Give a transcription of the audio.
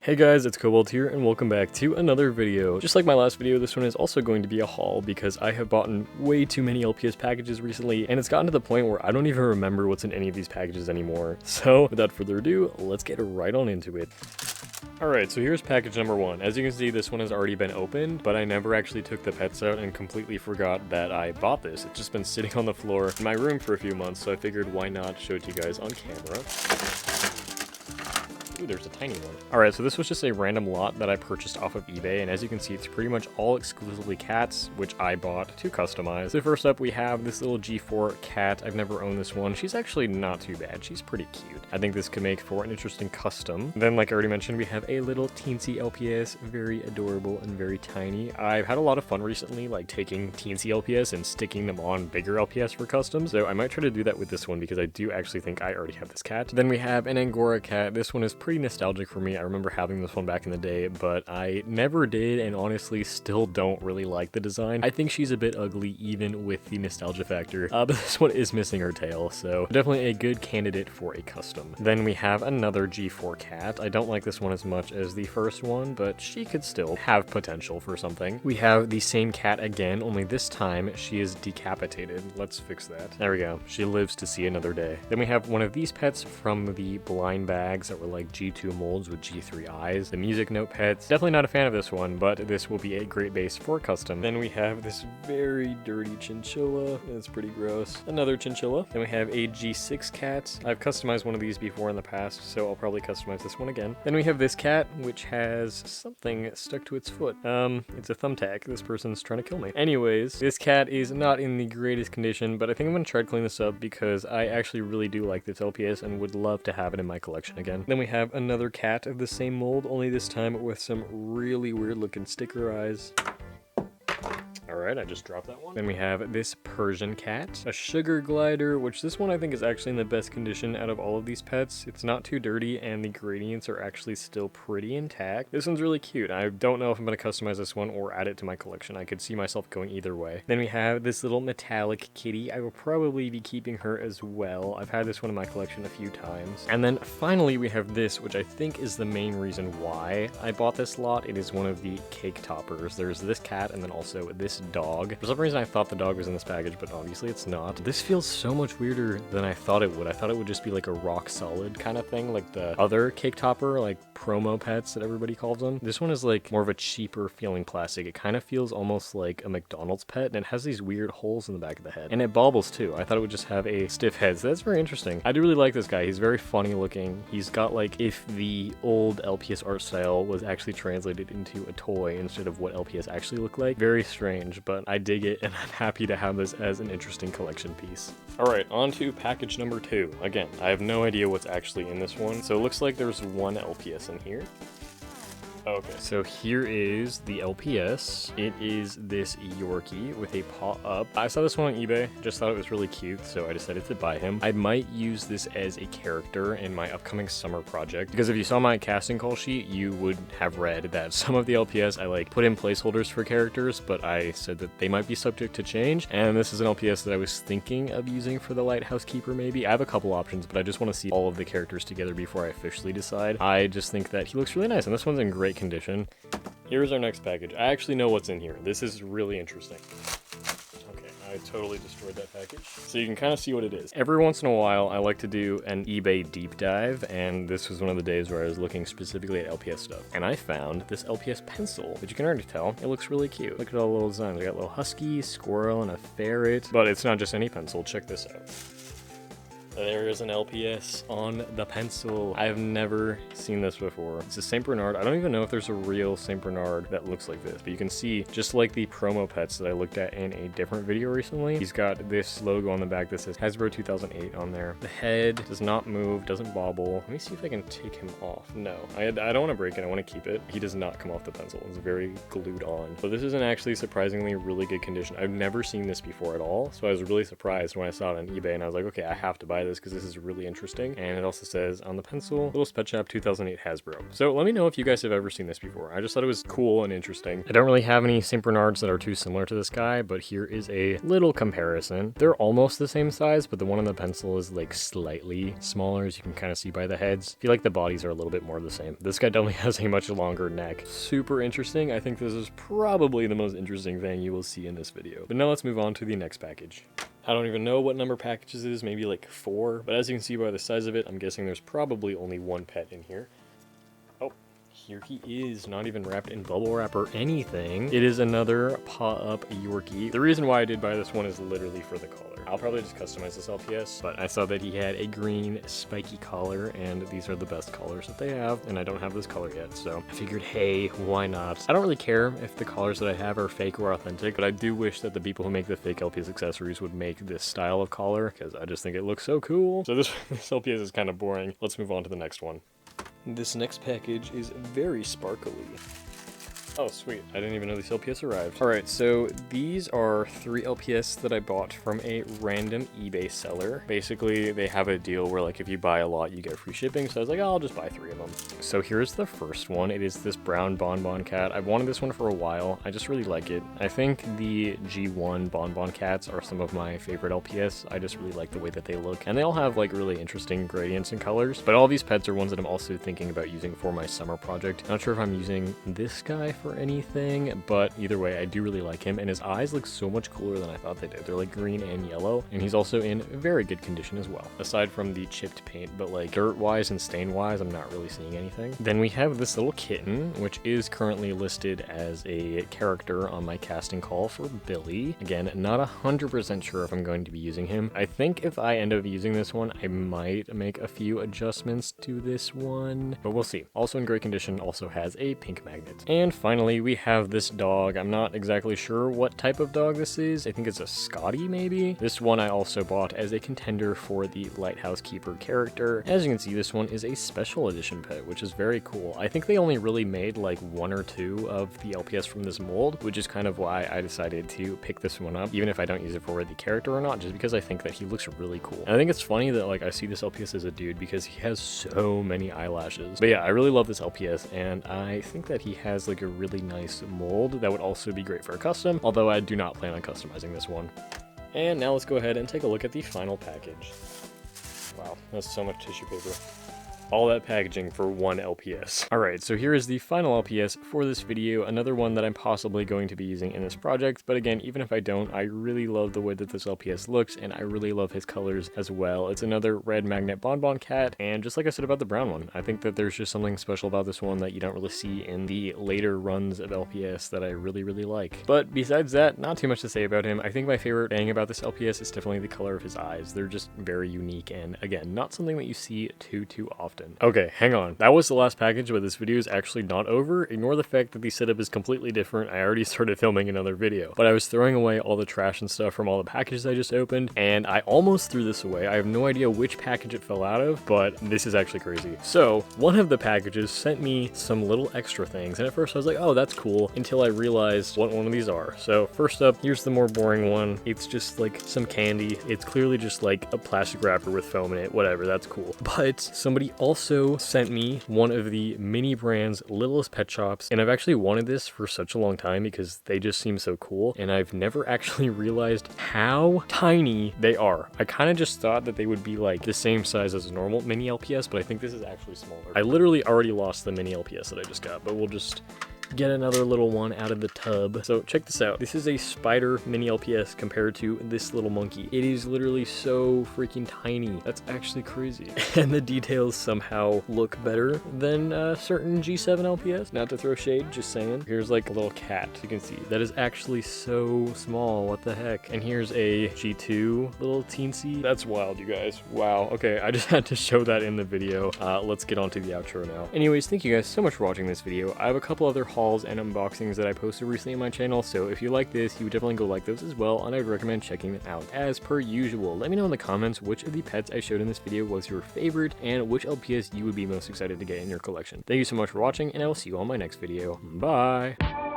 Hey guys, it's Cobalt here, and welcome back to another video. Just like my last video, this one is also going to be a haul because I have bought way too many LPS packages recently, and it's gotten to the point where I don't even remember what's in any of these packages anymore. So, without further ado, let's get right on into it. Alright, so here's package number 1. As you can see, this one has already been opened, but I never actually took the pets out and completely forgot that I bought this. It's just been sitting on the floor in my room for a few months, so I figured why not show it to you guys on camera. Ooh, there's a tiny one. Alright, so this was just a random lot that I purchased off of eBay, and as you can see, it's pretty much all exclusively cats, which I bought to customize. So first up, we have this little G4 cat. I've never owned this one. She's actually not too bad. She's pretty cute. I think this could make for an interesting custom. Then, like I already mentioned, we have a little teensy LPS, very adorable and very tiny. I've had a lot of fun recently, like taking teensy LPS and sticking them on bigger LPS for customs, so I might try to do that with this one because I do actually think I already have this cat. Then we have an Angora cat. This one is pretty nostalgic for me. I remember having this one back in the day, but I never did, and honestly still don't really like the design. I think she's a bit ugly even with the nostalgia factor, but this one is missing her tail, so definitely a good candidate for a custom. Then we have another G4 cat. I don't like this one as much as the first one, but she could still have potential for something. We have the same cat again, only this time she is decapitated. Let's fix that. There we go. She lives to see another day. Then we have one of these pets from the blind bags that were like G2 molds with G3 eyes. The music note pets. Definitely not a fan of this one, but this will be a great base for custom. Then we have this very dirty chinchilla. It's pretty gross. Another chinchilla. Then we have a G6 cat. I've customized one of these before in the past, so I'll probably customize this one again. Then we have this cat, which has something stuck to its foot. It's a thumbtack. This person's trying to kill me. Anyways, this cat is not in the greatest condition, but I think I'm gonna try to clean this up because I actually really do like this LPS and would love to have it in my collection again. Then we have another cat of the same mold, only this time with some really weird looking sticker eyes. Alright, I just dropped that one. Then we have this Persian cat, a sugar glider, which this one I think is actually in the best condition out of all of these pets. It's not too dirty and the gradients are actually still pretty intact. This one's really cute. I don't know if I'm going to customize this one or add it to my collection. I could see myself going either way. Then we have this little metallic kitty. I will probably be keeping her as well. I've had this one in my collection a few times. And then finally we have this, which I think is the main reason why I bought this lot. It is one of the cake toppers. There's this cat and then also this dog. For some reason I thought the dog was in this package, but obviously it's not. This feels so much weirder than I thought it would. I thought it would just be like a rock solid kind of thing, like the other cake topper, like promo pets that everybody calls them. This one is like more of a cheaper feeling plastic. It kind of feels almost like a McDonald's pet, and it has these weird holes in the back of the head. And it bobbles too. I thought it would just have a stiff head, so that's very interesting. I do really like this guy. He's very funny looking. He's got like, if the old LPS art style was actually translated into a toy instead of what LPS actually looked like. Very strange, but I dig it, and I'm happy to have this as an interesting collection piece. Alright, on to package number 2. Again, I have no idea what's actually in this one, so it looks like there's one LPS in here. Okay, so here is the LPS. It is this Yorkie with a paw up. I saw this one on eBay, just thought it was really cute, so I decided to buy him. I might use this as a character in my upcoming summer project, because if you saw my casting call sheet, you would have read that some of the LPS I like put in placeholders for characters, but I said that they might be subject to change, and this is an LPS that I was thinking of using for the Lighthouse Keeper maybe. I have a couple options, but I just want to see all of the characters together before I officially decide. I just think that he looks really nice, and this one's in great condition. Here's our next package. I actually know what's in here. This is really interesting. Okay, I totally destroyed that package. So you can kind of see what it is. Every once in a while, I like to do an eBay deep dive, and this was one of the days where I was looking specifically at LPS stuff. And I found this LPS pencil, which you can already tell, it looks really cute. Look at all the little designs. I got a little husky, squirrel, and a ferret. But it's not just any pencil. Check this out. There is an LPS on the pencil. I have never seen this before. It's a St. Bernard. I don't even know if there's a real St. Bernard that looks like this, but you can see, just like the promo pets that I looked at in a different video recently, he's got this logo on the back that says Hasbro 2008 on there. The head does not move, doesn't bobble. Let me see if I can take him off. No, I don't want to break it. I want to keep it. He does not come off the pencil. It's very glued on. But this is in actually surprisingly really good condition. I've never seen this before at all, so I was really surprised when I saw it on eBay, and I was like, okay, I have to buy this because this is really interesting. And it also says on the pencil, Littlest Pet Shop 2008 Hasbro. So let me know if you guys have ever seen this before. I just thought it was cool and interesting. I don't really have any St. Bernards that are too similar to this guy, but here is a little comparison. They're almost the same size, but the one on the pencil is like slightly smaller, as you can kind of see by the heads. I feel like the bodies are a little bit more the same. This guy definitely has a much longer neck. Super interesting. I think this is probably the most interesting thing you will see in this video. But now let's move on to the next package. I don't even know what number packages it is, maybe like 4, but as you can see by the size of it, I'm guessing there's probably only one pet in here. Oh, here he is, not even wrapped in bubble wrap or anything. It is another Paw Up Yorkie. The reason why I did buy this one is literally for the collar. I'll probably just customize this LPS, but I saw that he had a green spiky collar, and these are the best collars that they have, and I don't have this collar yet, so I figured, hey, why not? I don't really care if the collars that I have are fake or authentic, but I do wish that the people who make the fake LPS accessories would make this style of collar, because I just think it looks so cool. So this LPS is kind of boring. Let's move on to the next one. This next package is very sparkly. Oh, sweet. I didn't even know these LPS arrived. All right, so these are 3 LPS that I bought from a random eBay seller. Basically, they have a deal where, like, if you buy a lot, you get free shipping. So I was like, oh, I'll just buy 3 of them. So here's the first one. It is this brown Bonbon cat. I've wanted this one for a while. I just really like it. I think the G1 Bonbon cats are some of my favorite LPS. I just really like the way that they look. And they all have, like, really interesting gradients and colors. But all these pets are ones that I'm also thinking about using for my summer project. Not sure if I'm using this guy for anything, but either way, I do really like him, and his eyes look so much cooler than I thought they did. They're like green and yellow, and he's also in very good condition as well, aside from the chipped paint, but like dirt-wise and stain-wise, I'm not really seeing anything. Then we have this little kitten, which is currently listed as a character on my casting call for Billy. Again, not 100% sure if I'm going to be using him. I think if I end up using this one, I might make a few adjustments to this one, but we'll see. Also in great condition, also has a pink magnet. And finally, we have this dog. I'm not exactly sure what type of dog this is. I think it's a Scotty, maybe? This one I also bought as a contender for the Lighthouse Keeper character. As you can see, this one is a special edition pet, which is very cool. I think they only really made like 1 or 2 of the LPS from this mold, which is kind of why I decided to pick this one up, even if I don't use it for the character or not, just because I think that he looks really cool. And I think it's funny that like I see this LPS as a dude because he has so many eyelashes. But yeah, I really love this LPS, and I think that he has like a really nice mold that would also be great for a custom, although I do not plan on customizing this one. And now let's go ahead and take a look at the final package. Wow, that's so much tissue paper. All that packaging for 1 LPS. Alright, so here is the final LPS for this video, another one that I'm possibly going to be using in this project, but again, even if I don't, I really love the way that this LPS looks, and I really love his colors as well. It's another red magnet Bonbon cat, and just like I said about the brown one, I think that there's just something special about this one that you don't really see in the later runs of LPS that I really, really like. But besides that, not too much to say about him. I think my favorite thing about this LPS is definitely the color of his eyes. They're just very unique, and again, not something that you see too often. Okay, hang on. That was the last package, but this video is actually not over. Ignore the fact that the setup is completely different. I already started filming another video, but I was throwing away all the trash and stuff from all the packages I just opened, and I almost threw this away. I have no idea which package it fell out of, but this is actually crazy. So, one of the packages sent me some little extra things, and at first I was like, oh, that's cool, until I realized what one of these are. So, first up, here's the more boring one. It's just like some candy. It's clearly just like a plastic wrapper with foam in it, whatever, that's cool. But somebody also sent me one of the mini brands Littlest Pet Shops, and I've actually wanted this for such a long time because they just seem so cool, and I've never actually realized how tiny they are. I kind of just thought that they would be like the same size as a normal mini LPS, but I think this is actually smaller. I literally already lost the mini LPS that I just got, but we'll just get another little one out of the tub. So check this out. This is a spider mini LPS compared to this little monkey. It is literally so freaking tiny. That's actually crazy. And the details somehow look better than certain G7 LPS. Not to throw shade, just saying. Here's like a little cat. You can see that is actually so small. What the heck? And here's a G2 little teensy. That's wild, you guys. Wow. Okay, I just had to show that in the video. Let's get on to the outro now. Anyways, thank you guys so much for watching this video. I have a couple other hauls and unboxings that I posted recently on my channel, so if you like this, you would definitely go like those as well, and I would recommend checking them out. As per usual, let me know in the comments which of the pets I showed in this video was your favorite, and which LPS you would be most excited to get in your collection. Thank you so much for watching, and I will see you on my next video. Bye!